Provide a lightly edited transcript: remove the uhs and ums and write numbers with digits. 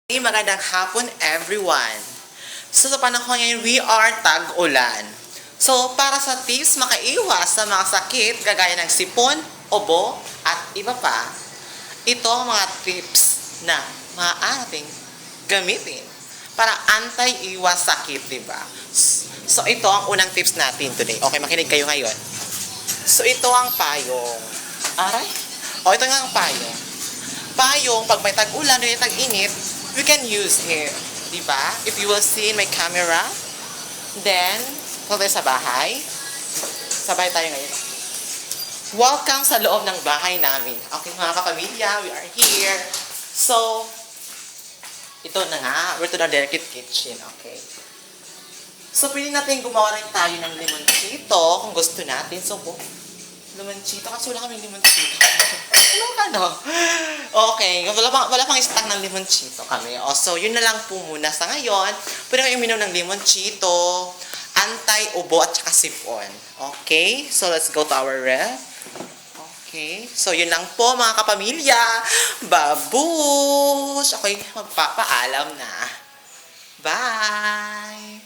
Magandang hapon everyone. So sa panahon ngayon, we are tag-ulan. So para sa tips makaiwas sa mga sakit gagaya ng sipon, ubo, at iba pa, ito ang mga tips na maaaring gamitin para anti-iwas sakit, diba? So ito ang unang tips natin today. Okay, makinig kayo ngayon. So ito ang payong. Aray? Ito nga ang payong. Payong, pag may tag-ulan o tag-init, we can use it. Diba? If you will see in my camera, then, punta tayo sa bahay. Sabay tayo ngayon. Welcome sa loob ng bahay namin. Okay, mga kapamilya, we are here. So, ito na nga, we're to the delicate kitchen, okay? So, pwede natin gumawa rin tayo ng limonchito kung gusto natin. So, limonchito, kasi wala kaming limonchito. Ano? Okay, wala pang stock ng limonchito kami. So, yun na lang po muna sa ngayon. Pwede kayo uminom ng limonchito, anti-ubo at saka sipon. Okay? So, let's go to our ref. Okay? So, yun lang po mga kapamilya. Babush! Okay, magpapaalam na. Bye!